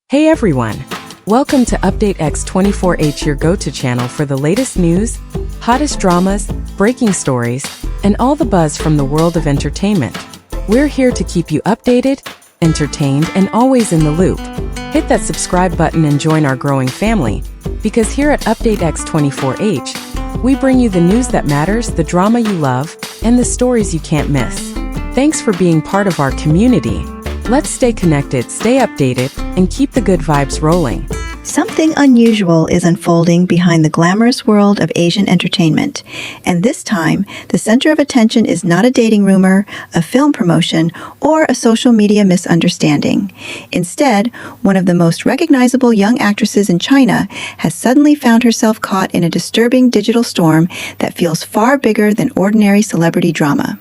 Hey everyone! Welcome to Update X24H, your go-to channel for the latest news, hottest dramas, breaking stories, and all the buzz from the world of entertainment. We're here to keep you updated, entertained, and always in the loop. Hit that subscribe button and join our growing family, because here at Update X24H, we bring you the news that matters, the drama you love, and the stories you can't miss. Thanks for being part of our community. Let's stay connected, stay updated, and keep the good vibes rolling. Something unusual is unfolding behind the glamorous world of Asian entertainment. And this time, the center of attention is not a dating rumor, a film promotion, or a social media misunderstanding. Instead, one of the most recognizable young actresses in China has suddenly found herself caught in a disturbing digital storm that feels far bigger than ordinary celebrity drama.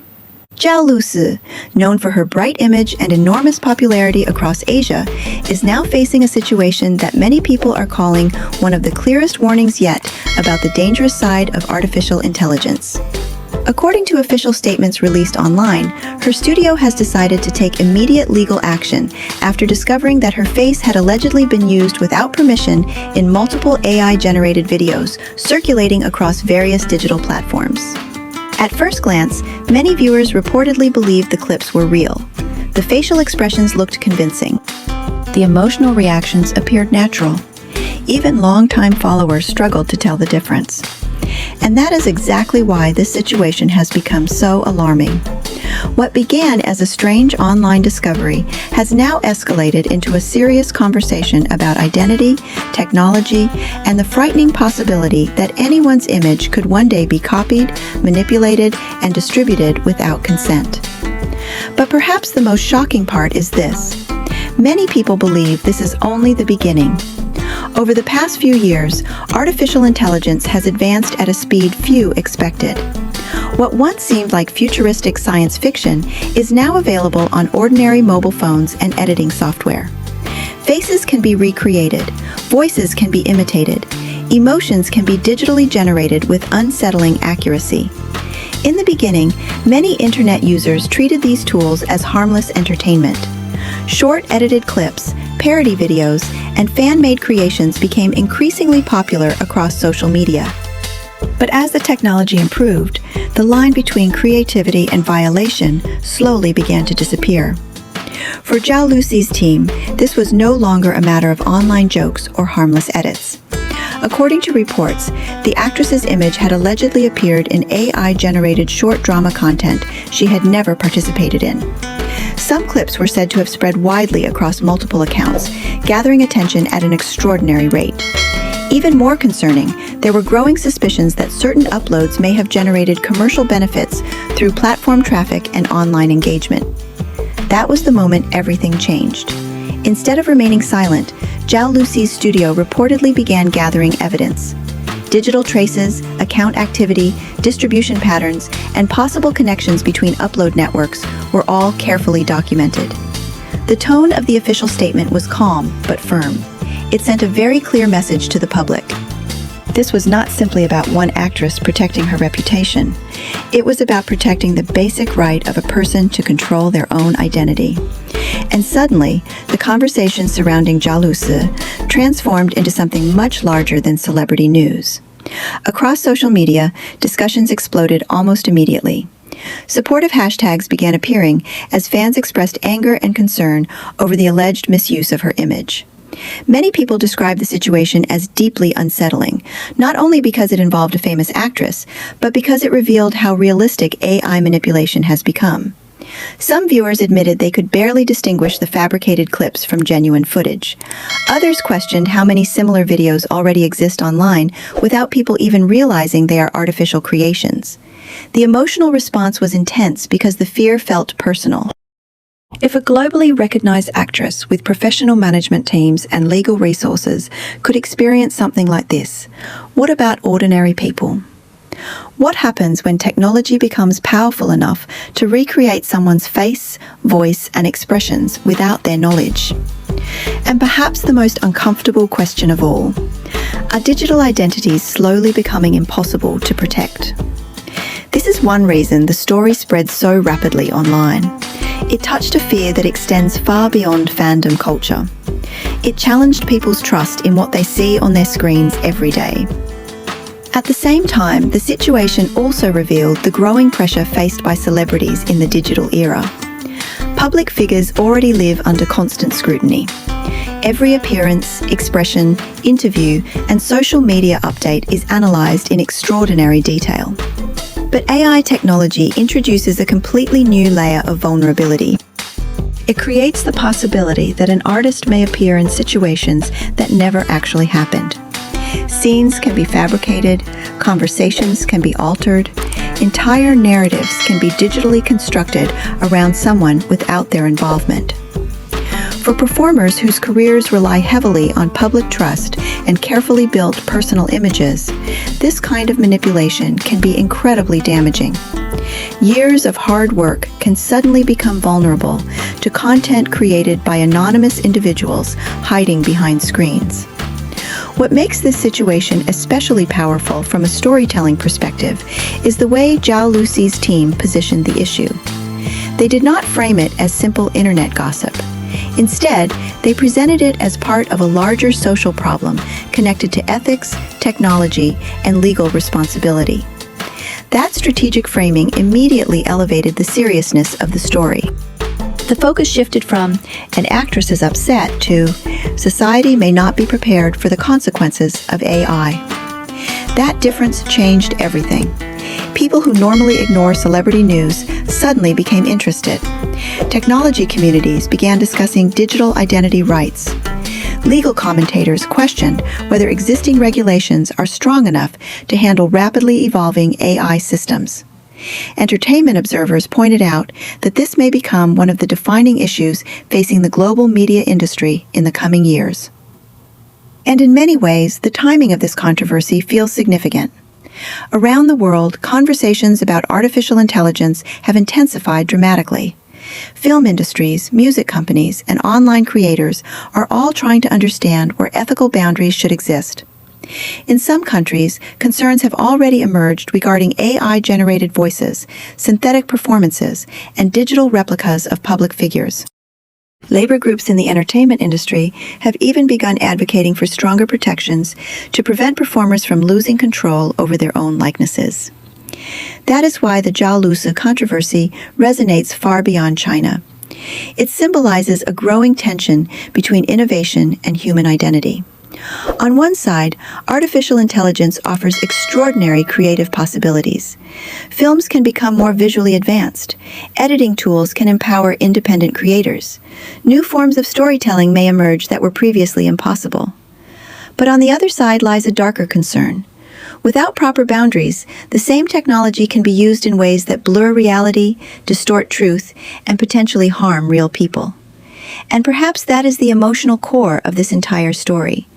Zhao Lusi, known for her bright image and enormous popularity across Asia, is now facing a situation that many people are calling one of the clearest warnings yet about the dangerous side of artificial intelligence. According to official statements released online, her studio has decided to take immediate legal action after discovering that her face had allegedly been used without permission in multiple AI-generated videos circulating across various digital platforms. At first glance, many viewers reportedly believed the clips were real. The facial expressions looked convincing. The emotional reactions appeared natural. Even longtime followers struggled to tell the difference. And that is exactly why this situation has become so alarming. What began as a strange online discovery has now escalated into a serious conversation about identity, technology, and the frightening possibility that anyone's image could one day be copied, manipulated, and distributed without consent. But perhaps the most shocking part is this. Many people believe this is only the beginning. Over the past few years, artificial intelligence has advanced at a speed few expected. What once seemed like futuristic science fiction is now available on ordinary mobile phones and editing software. Faces can be recreated, voices can be imitated, emotions can be digitally generated with unsettling accuracy. In the beginning, many internet users treated these tools as harmless entertainment. Short edited clips, parody videos, and fan-made creations became increasingly popular across social media. But as the technology improved, the line between creativity and violation slowly began to disappear. For Zhao Lusi's team, this was no longer a matter of online jokes or harmless edits. According to reports, the actress's image had allegedly appeared in AI-generated short drama content she had never participated in. Some clips were said to have spread widely across multiple accounts, gathering attention at an extraordinary rate. Even more concerning, there were growing suspicions that certain uploads may have generated commercial benefits through platform traffic and online engagement. That was the moment everything changed. Instead of remaining silent, Zhao Lusi's studio reportedly began gathering evidence. Digital traces, account activity, distribution patterns, and possible connections between upload networks were all carefully documented. The tone of the official statement was calm but firm. It sent a very clear message to the public. This was not simply about one actress protecting her reputation. It was about protecting the basic right of a person to control their own identity. And suddenly, the conversation surrounding Zhao Lusi transformed into something much larger than celebrity news. Across social media, discussions exploded almost immediately. Supportive hashtags began appearing as fans expressed anger and concern over the alleged misuse of her image. Many people describe the situation as deeply unsettling, not only because it involved a famous actress, but because it revealed how realistic AI manipulation has become. Some viewers admitted they could barely distinguish the fabricated clips from genuine footage. Others questioned how many similar videos already exist online without people even realizing they are artificial creations. The emotional response was intense because the fear felt personal. If a globally recognized actress with professional management teams and legal resources could experience something like this, what about ordinary people? What happens when technology becomes powerful enough to recreate someone's face, voice, and expressions without their knowledge? And perhaps the most uncomfortable question of all, are digital identities slowly becoming impossible to protect? This is one reason the story spread so rapidly online. It touched a fear that extends far beyond fandom culture. It challenged people's trust in what they see on their screens every day. At the same time, the situation also revealed the growing pressure faced by celebrities in the digital era. Public figures already live under constant scrutiny. Every appearance, expression, interview, and social media update is analysed in extraordinary detail. But AI technology introduces a completely new layer of vulnerability. It creates the possibility that an artist may appear in situations that never actually happened. Scenes can be fabricated, conversations can be altered, entire narratives can be digitally constructed around someone without their involvement. For performers whose careers rely heavily on public trust and carefully built personal images, this kind of manipulation can be incredibly damaging. Years of hard work can suddenly become vulnerable to content created by anonymous individuals hiding behind screens. What makes this situation especially powerful from a storytelling perspective is the way Zhao Lusi's team positioned the issue. They did not frame it as simple internet gossip. Instead, they presented it as part of a larger social problem connected to ethics, technology, and legal responsibility. That strategic framing immediately elevated the seriousness of the story. The focus shifted from "an actress is upset" to "society may not be prepared for the consequences of AI." That difference changed everything. People who normally ignore celebrity news suddenly became interested. Technology communities began discussing digital identity rights. Legal commentators questioned whether existing regulations are strong enough to handle rapidly evolving AI systems. Entertainment observers pointed out that this may become one of the defining issues facing the global media industry in the coming years. And in many ways, the timing of this controversy feels significant. Around the world, conversations about artificial intelligence have intensified dramatically. Film industries, music companies, and online creators are all trying to understand where ethical boundaries should exist. In some countries, concerns have already emerged regarding AI-generated voices, synthetic performances, and digital replicas of public figures. Labor groups in the entertainment industry have even begun advocating for stronger protections to prevent performers from losing control over their own likenesses. That is why the Zhao Lusi controversy resonates far beyond China. It symbolizes a growing tension between innovation and human identity. On one side, artificial intelligence offers extraordinary creative possibilities. Films can become more visually advanced. Editing tools can empower independent creators. New forms of storytelling may emerge that were previously impossible. But on the other side lies a darker concern. Without proper boundaries, the same technology can be used in ways that blur reality, distort truth, and potentially harm real people. And perhaps that is the emotional core of this entire story.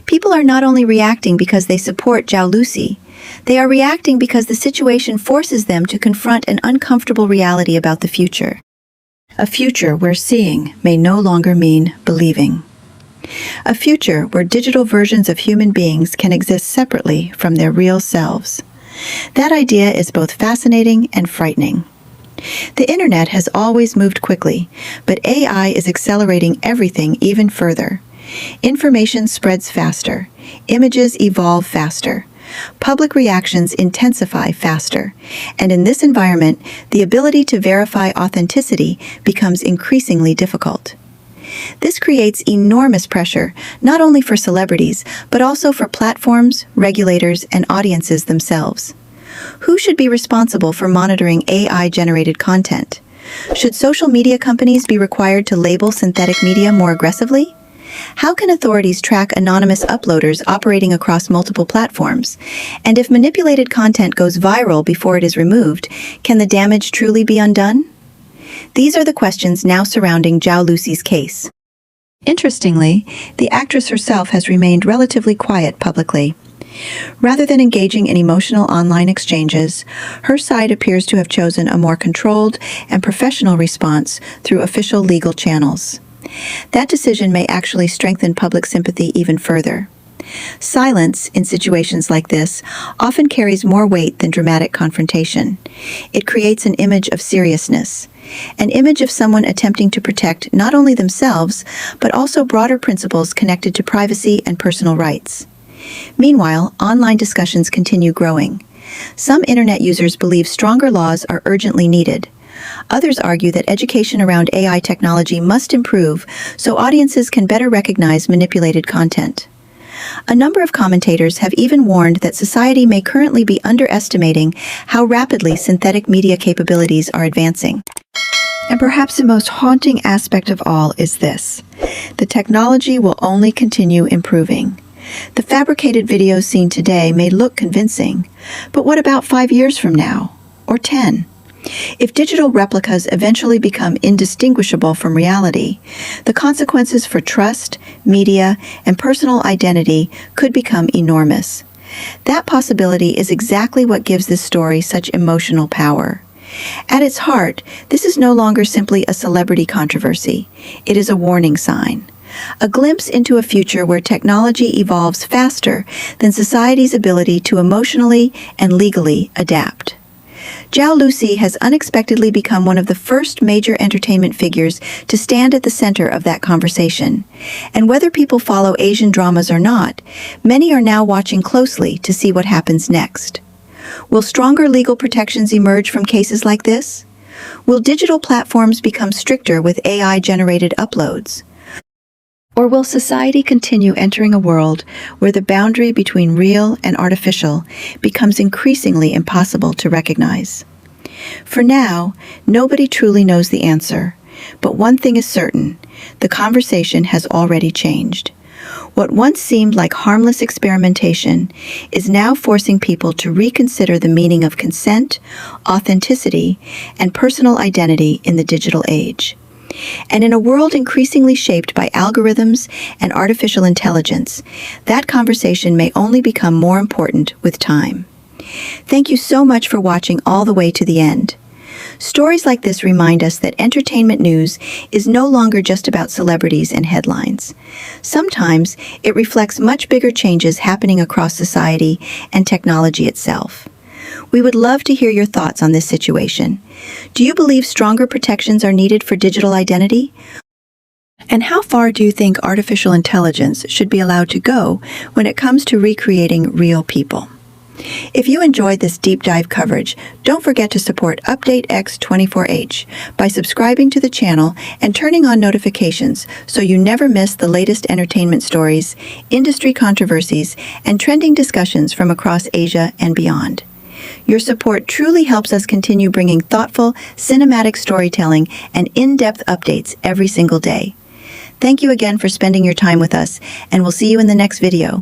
People are not only reacting because they support Zhao Lusi, they are reacting because the situation forces them to confront an uncomfortable reality about the future. A future where seeing may no longer mean believing. A future where digital versions of human beings can exist separately from their real selves. That idea is both fascinating and frightening. The internet has always moved quickly, but AI is accelerating everything even further. Information spreads faster, images evolve faster, public reactions intensify faster, and in this environment, the ability to verify authenticity becomes increasingly difficult. This creates enormous pressure, not only for celebrities, but also for platforms, regulators, and audiences themselves. Who should be responsible for monitoring AI-generated content? Should social media companies be required to label synthetic media more aggressively? How can authorities track anonymous uploaders operating across multiple platforms? And if manipulated content goes viral before it is removed, can the damage truly be undone? These are the questions now surrounding Zhao Lusi's case. Interestingly, the actress herself has remained relatively quiet publicly. Rather than engaging in emotional online exchanges, her side appears to have chosen a more controlled and professional response through official legal channels. That decision may actually strengthen public sympathy even further. Silence, in situations like this, often carries more weight than dramatic confrontation. It creates an image of seriousness. an image of someone attempting to protect not only themselves, but also broader principles connected to privacy and personal rights. Meanwhile, online discussions continue growing. Some internet users believe stronger laws are urgently needed. Others argue that education around AI technology must improve so audiences can better recognize manipulated content. A number of commentators have even warned that society may currently be underestimating how rapidly synthetic media capabilities are advancing. And perhaps the most haunting aspect of all is this: the technology will only continue improving. The fabricated videos seen today may look convincing, but what about 5 years from now? Or 10? If digital replicas eventually become indistinguishable from reality, the consequences for trust, media, and personal identity could become enormous. That possibility is exactly what gives this story such emotional power. At its heart, this is no longer simply a celebrity controversy. It is a warning sign. A glimpse into a future where technology evolves faster than society's ability to emotionally and legally adapt. Zhao Lusi has unexpectedly become one of the first major entertainment figures to stand at the center of that conversation. And whether people follow Asian dramas or not, many are now watching closely to see what happens next. Will stronger legal protections emerge from cases like this? Will digital platforms become stricter with AI-generated uploads? Or will society continue entering a world where the boundary between real and artificial becomes increasingly impossible to recognize? For now, nobody truly knows the answer, but one thing is certain: the conversation has already changed. What once seemed like harmless experimentation is now forcing people to reconsider the meaning of consent, authenticity, and personal identity in the digital age. And in a world increasingly shaped by algorithms and artificial intelligence, that conversation may only become more important with time. Thank you so much for watching all the way to the end. Stories like this remind us that entertainment news is no longer just about celebrities and headlines. Sometimes it reflects much bigger changes happening across society and technology itself. We would love to hear your thoughts on this situation. Do you believe stronger protections are needed for digital identity? And how far do you think artificial intelligence should be allowed to go when it comes to recreating real people? If you enjoyed this deep dive coverage, don't forget to support Update X24H by subscribing to the channel and turning on notifications so you never miss the latest entertainment stories, industry controversies, and trending discussions from across Asia and beyond. Your support truly helps us continue bringing thoughtful, cinematic storytelling and in-depth updates every single day. Thank you again for spending your time with us, and we'll see you in the next video.